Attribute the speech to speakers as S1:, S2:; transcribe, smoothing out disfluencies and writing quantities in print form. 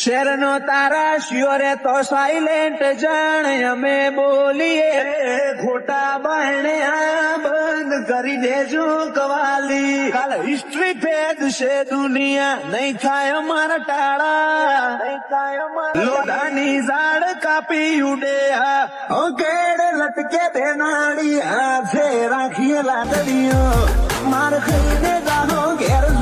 S1: શેરનો તારા શિયોરે તો સાયલેન્ટ જાણે અમે બોલીએ ખોટા બાયણે આ બંધ કરી દેજો કવાલી કાલ હિસ્ટ્રી ભેદ છે દુનિયા નહીં થાય અમારા ટાળા નહીં થાય અમારા લોઢાની ઝાડ કાપી ઉડે હા કેડ લટકે બેનાડી હાથે રાખીએ લાકડીઓ માર ખાઈને જાહો ઘેર